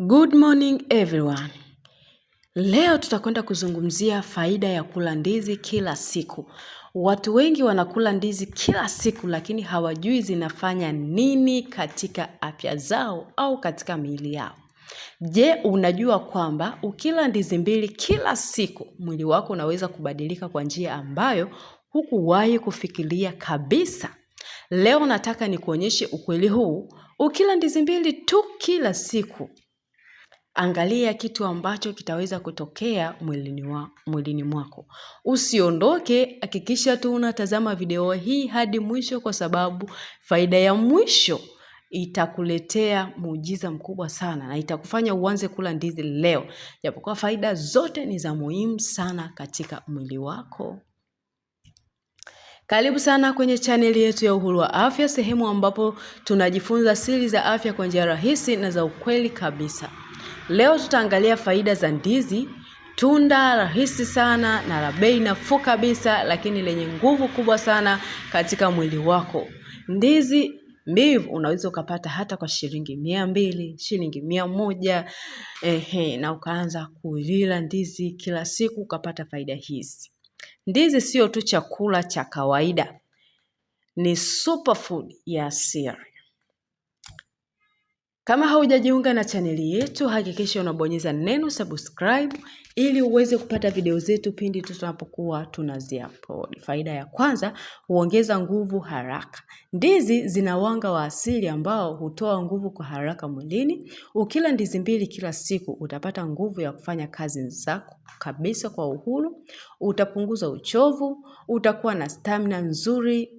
Good morning everyone. Leo tutakwenda kuzungumzia faida ya kula ndizi kila siku. Watu wengi wanakula ndizi kila siku lakini hawajui zinafanya nini katika afya zao au katika miili yao. Je, unajua kwamba ukila ndizi 2 kila siku mwili wako unaweza kubadilika kwa njia ambayo hukuwahi kufikiria kabisa? Leo nataka nikuonyeshe ukweli huu. Ukila ndizi 2 tu kila siku, angalia kitu ambacho kitaweza kutokea mwilini mwako. Usiondoke, hakikisha tu unatazama video hii hadi mwisho kwa sababu faida ya mwisho itakuletea muujiza mkubwa sana na itakufanya uanze kula ndizi leo. Japokuwa faida zote ni za muhimu sana katika mwili wako. Karibu sana kwenye chaneli yetu ya Uhuru wa Afya, sehemu ambapo tunajifunza siri za afya kwa njia rahisi na za ukweli kabisa. Leo tutaangalia faida za ndizi, tunda rahisi sana na la bei nafuu kabisa lakini lenye nguvu kubwa sana katika mwili wako. Ndizi mbivu unaweza ukapata hata kwa shilingi 200, shilingi 100, na ukaanza kuila ndizi kila siku ukapata faida hizi. Ndizi sio tu chakula cha kawaida, ni superfood ya asili. Kama haujajiunga na chaneli yetu, hakikisha unabonyeza neno subscribe ili uweze kupata video zetu pindi tunapokuwa tunazi-upload. Faida ya kwanza, huongeza nguvu haraka. Ndizi zina wanga wa asili ambao hutoa nguvu kwa haraka mwilini. Ukila ndizi 2 kila siku, utapata nguvu ya kufanya kazi zako kabisa kwa uhuru. Utapunguza uchovu, utakuwa na stamina nzuri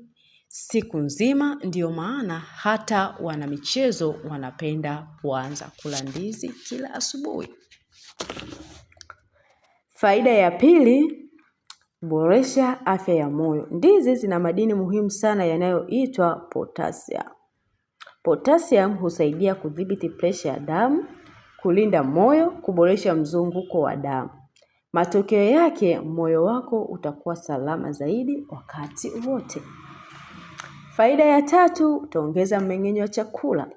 siku nzima. Ndio maana hata wanamichezo wanapenda kuanza kula ndizi kila asubuhi. Faida ya pili, boresha afya ya moyo. Ndizi zina madini muhimu sana yanayoitwa potassium. Potassium husaidia kudhibiti presha ya damu, kulinda moyo, kuboresha mzunguko wa damu. Matokeo yake, moyo wako utakuwa salama zaidi wakati wote. Faida ya tatu, utaongeza mmeng'enyo wa chakula.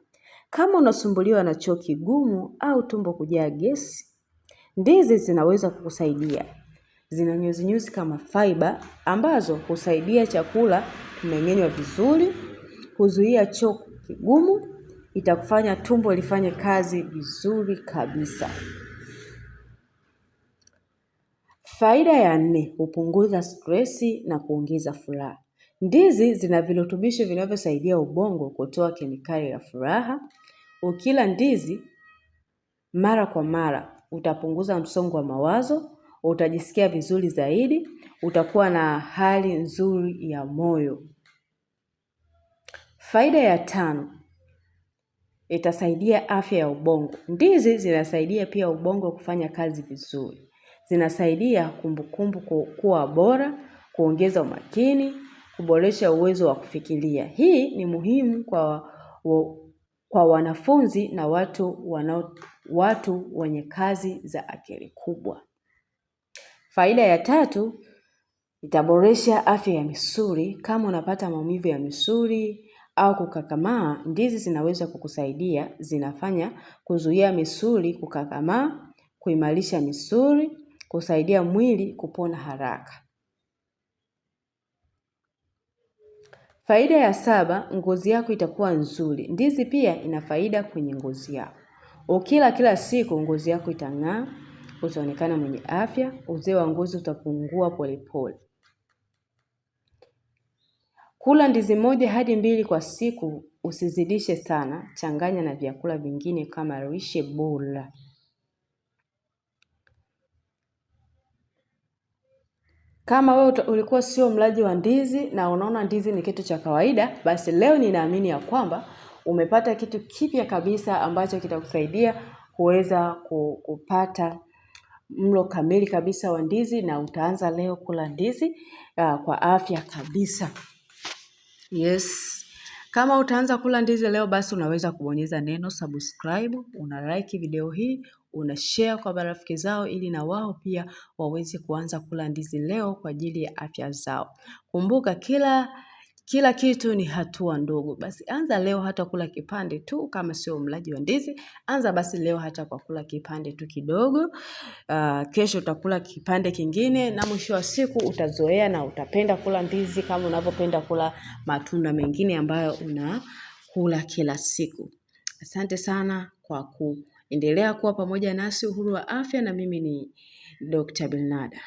Kama unasumbuliwa na choo kigumu au tumbo kujaa gesi, ndizi zinaweza kukusaidia. Zina nyuzi kama fiber ambazo husaidia chakula kumeng'enywa vizuri, kuzuia choo kigumu, itakufanya tumbo lifanye kazi vizuri kabisa. Faida ya 4, hupunguza stresi na kuongeza furaha. Ndizi zina virutubisho vinavyosaidia ubongo kutoa kemikali ya furaha. Ukila ndizi mara kwa mara, utapunguza msongo wa mawazo, utajisikia vizuri zaidi, utakuwa na hali nzuri ya moyo. Faida ya 5, itasaidia afya ya ubongo. Ndizi zinasaidia pia ubongo kufanya kazi vizuri. Zinasaidia kumbukumbu kuwa bora, kuongeza umakini, kuboresha uwezo wa kufikiria. Hii ni muhimu kwa wanafunzi na watu wenye kazi za akili kubwa. Faida ya 3, itaboresha afya ya misuli. Kama unapata maumivu ya misuli au kukakamaa, ndizi zinaweza kukusaidia. Zinafanya kuzuia misuli kukakamaa, kuimarisha misuli, kusaidia mwili kupona haraka. Faida ya 7, ngozi yako itakuwa nzuri. Ndizi pia ina faida kwenye ngozi yako. Ukila kila siku, ngozi yako itang'aa, utaonekana mwenye afya, uzee wa ngozi utapungua polepole. Kula ndizi 1 hadi 2 kwa siku, usizidishe sana, changanya na vyakula vingine kama lishe bora. Kama wewe ulikuwa sio mlaji wa ndizi na unaona ndizi ni kitu cha kawaida, basi leo ninaamini ya kwamba umepata kitu kipya kabisa ambacho kitakusaidia kuweza kupata mlo kamili kabisa wa ndizi, na utaanza leo kula ndizi kwa afya kabisa. Yes. Kama utaanza kula ndizi leo, basi unaweza kubonyeza neno subscribe, una-like video hii, una-share kwa marafiki zao ili na wao pia waweze kuanza kula ndizi leo kwa ajili ya afya zao. Kumbuka Kila kitu ni hatua ndogo. Basi anza leo hata kula kipande tu, kama sio mlaji wa ndizi. Anza basi leo hata kwa kula kipande tu kidogo. Kesho utakula kipande kingine, na mwisho wa siku utazoea na utapenda kula ndizi kama unavyopenda kula matunda mengine ambayo unakula kila siku. Asante sana kwa kuendelea kuwa pamoja nasi Uhuru wa Afya, na mimi ni Dr. Bilnada.